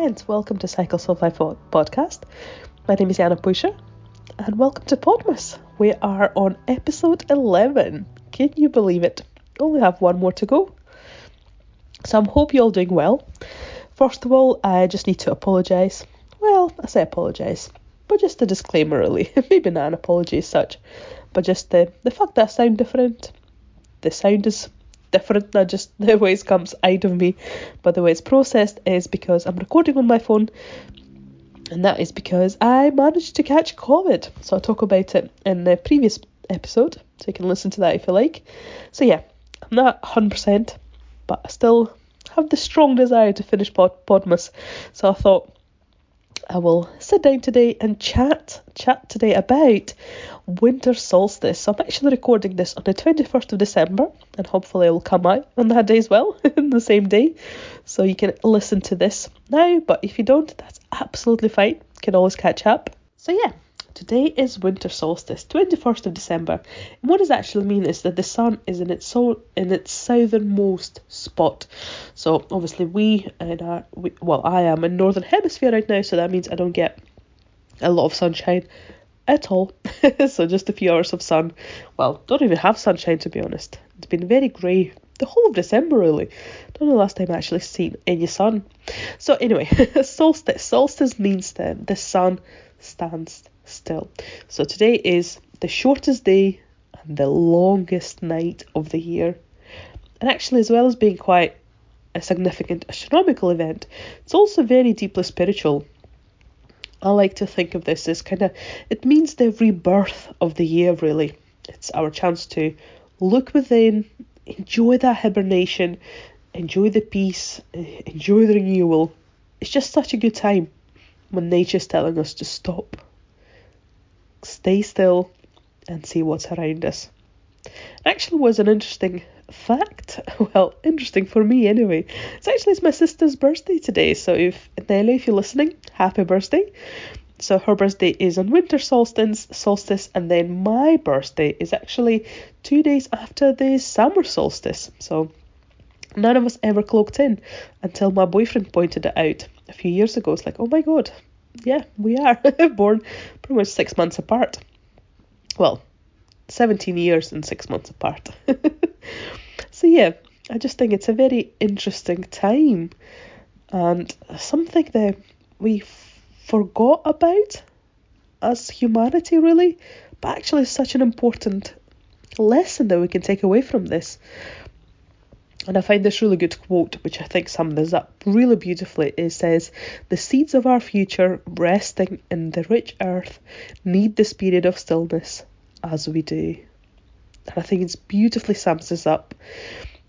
and welcome to Cycle Sulfide Podcast. My name is Jana and welcome to Podmas. We are on episode 11. Can you believe it? Only have one more to go. So I hope you're all doing well. First of all, I just need to apologise. Well, I say apologise, but just a disclaimer really. Maybe not an apology as such, but just the fact that I sound different. The sound is different, not just the way it comes out of me, but the way it's processed is because I'm recording on my phone, and that is because I managed to catch COVID. So I'll talk about it in the previous episode, so you can listen to that if you like. So yeah, I'm not 100%, but I still have the strong desire to finish Podmas. So I thought I will sit down today and chat today about winter solstice. So I'm actually recording this on the 21st of December, and hopefully it will come out on that day as well, in the same day. So you can listen to this now, but if you don't, that's absolutely fine. You can always catch up. So yeah, today is winter solstice, 21st of December. And what does it actually mean is that the sun is in its southernmost spot. So obviously I am in northern hemisphere right now, so that means I don't get a lot of sunshine at all. So just a few hours of sun. Well, don't even have sunshine, to be honest. It's been very grey the whole of December really. Don't know the last time I actually seen any sun. So anyway, solstice. Solstice means that the sun stands still. So today is the shortest day and the longest night of the year. And actually, as well as being quite a significant astronomical event, it's also very deeply spiritual. I like to think of this as it means the rebirth of the year really. It's our chance to look within, enjoy that hibernation, enjoy the peace, enjoy the renewal. It's just such a good time when nature's telling us to stop, stay still, and see what's around us. It actually was an interesting fact. Well, interesting for me anyway. It's my sister's birthday today. So if you're listening, happy birthday. So her birthday is on winter solstice, and then my birthday is actually 2 days after the summer solstice. So none of us ever clocked in until my boyfriend pointed it out a few years ago. It's like, oh my god, yeah, we are born pretty much 6 months apart. Well, 17 years and 6 months apart. So yeah, I just think it's a very interesting time, and something that we forgot about as humanity really, but actually such an important lesson that we can take away from this. And I find this really good quote, which I think sums this up really beautifully. It says, "The seeds of our future, resting in the rich earth, need this period of stillness as we do." And I think it's beautifully sums this up.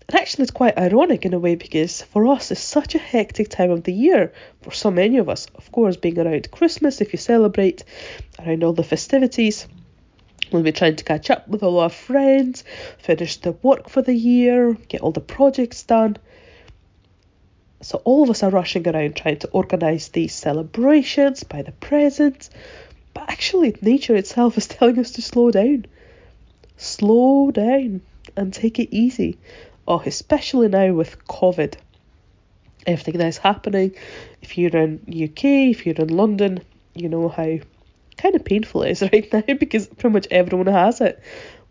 And actually it's quite ironic in a way, because for us it's such a hectic time of the year, for so many of us, of course, being around Christmas, if you celebrate, around all the festivities. We'll be trying to catch up with all our friends, finish the work for the year, get all the projects done. So all of us are rushing around trying to organise these celebrations, buy the presents. But actually nature itself is telling us to slow down. Slow down and take it easy. Oh, especially now with COVID. Everything that's happening. If you're in UK, if you're in London, you know how kind of painful it is right now, because pretty much everyone has it.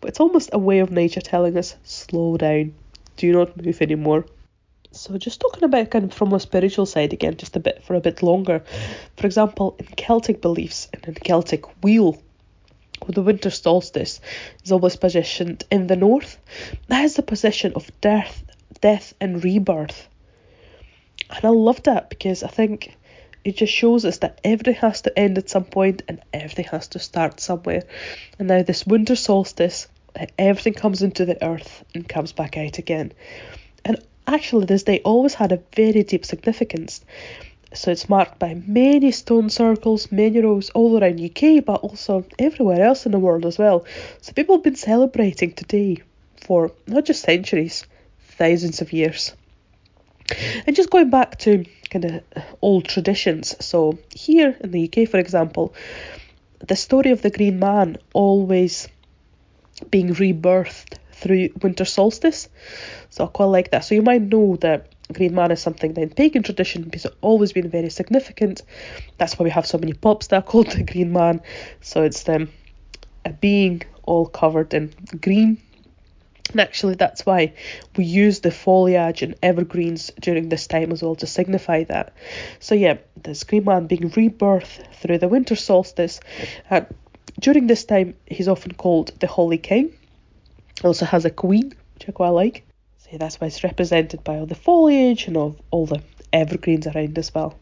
But it's almost a way of nature telling us, slow down, do not move anymore. So just talking about from a spiritual side again, just for a bit longer. For example, in Celtic beliefs and in Celtic wheel, the winter solstice is always positioned in the north. That is the position of death and rebirth. And I love that, because I think it just shows us that everything has to end at some point and everything has to start somewhere. And now this winter solstice, everything comes into the earth and comes back out again. And actually this day always had a very deep significance. So it's marked by many stone circles, many rows all around UK, but also everywhere else in the world as well. So people have been celebrating today for not just centuries, thousands of years. And just going back to old traditions. So here in the UK, for example, the story of the Green Man always being rebirthed through winter solstice. So I quite like that. So you might know that Green Man is something that in pagan tradition has always been very significant. That's why we have so many pops that are called the Green Man. So it's a being all covered in green. And actually that's why we use the foliage and evergreens during this time as well to signify that. So yeah, this Green Man being rebirth through the winter solstice. And during this time he's often called the Holly King. Also has a queen, which I quite like. So yeah, that's why it's represented by all the foliage and all the evergreens around as well.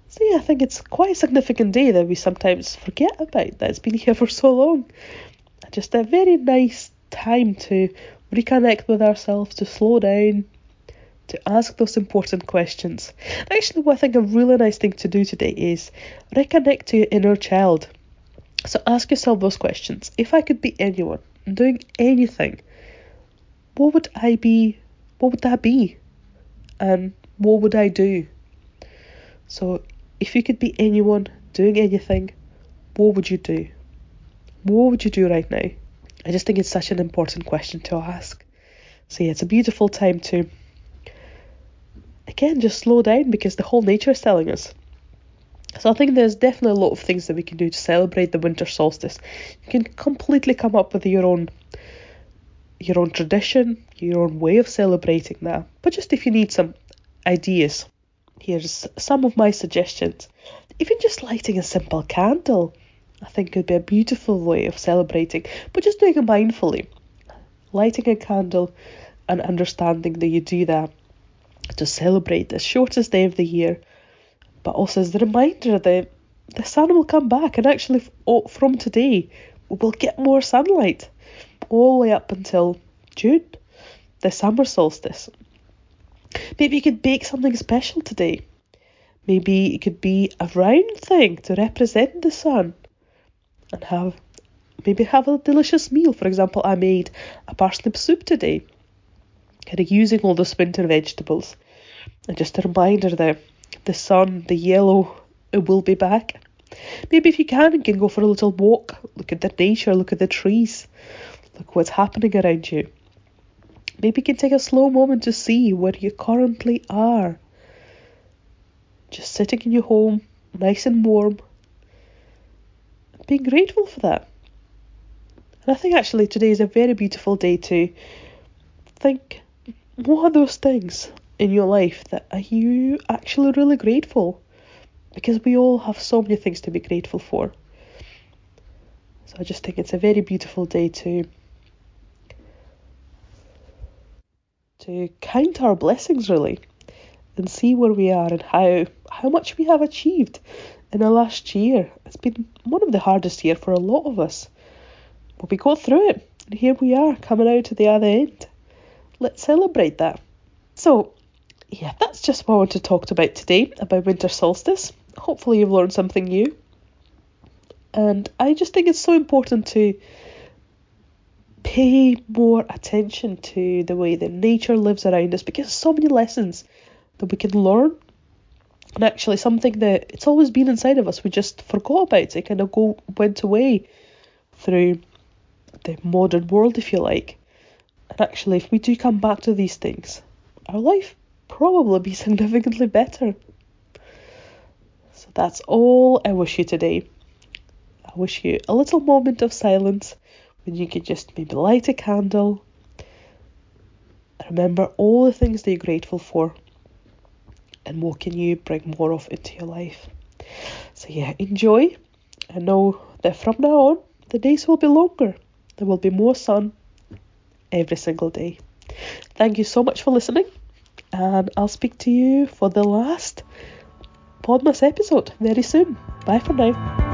So yeah, I think it's quite a significant day that we sometimes forget about, that it's been here for so long. Just a very nice time to reconnect with ourselves, to slow down, to ask those important questions. And actually, what I think a really nice thing to do today is reconnect to your inner child. So ask yourself those questions. If I could be anyone, doing anything, what would I be? What would that be? And what would I do? So if you could be anyone, doing anything, what would you do? What would you do right now? I just think it's such an important question to ask. So yeah, it's a beautiful time to, again, just slow down because the whole nature is telling us. So I think there's definitely a lot of things that we can do to celebrate the winter solstice. You can completely come up with your own tradition, your own way of celebrating that. But just if you need some ideas, here's some of my suggestions. Even just lighting a simple candle, I think could be a beautiful way of celebrating, but just doing it mindfully. Lighting a candle and understanding that you do that to celebrate the shortest day of the year, but also as the reminder that the sun will come back, and actually from today we will get more sunlight all the way up until June, the summer solstice. Maybe you could bake something special today. Maybe it could be a round thing to represent the sun, and have a delicious meal. For example, I made a parsnip soup today, kind of using all those winter vegetables, and just a reminder that the sun, the yellow, it will be back. Maybe if you can go for a little walk, look at the nature, look at the trees, look what's happening around you. Maybe you can take a slow moment to see where you currently are. Just sitting in your home, nice and warm, being grateful for that. And I think actually today is a very beautiful day to think, what are those things in your life that are you actually really grateful? Because we all have so many things to be grateful for. So I just think it's a very beautiful day to count our blessings really, and see where we are and how much we have achieved in the last year. It's been one of the hardest years for a lot of us, but we got through it, and here we are coming out to the other end. Let's celebrate that. So yeah, that's just what I want to talk about today, about winter solstice. Hopefully you've learned something new, and I just think it's so important to pay more attention to the way that nature lives around us, because there's so many lessons that we can learn, and actually something that it's always been inside of us, we just forgot about. It kind of went away through the modern world, if you like. And actually, if we do come back to these things, our life probably be significantly better. So that's all I wish you today. I wish you a little moment of silence when you could just maybe light a candle, remember all the things that you're grateful for, and what can you bring more of into your life. So yeah, enjoy. I know that from now on, the days will be longer. There will be more sun every single day. Thank you so much for listening, and I'll speak to you for the last Podmas episode very soon. Bye for now.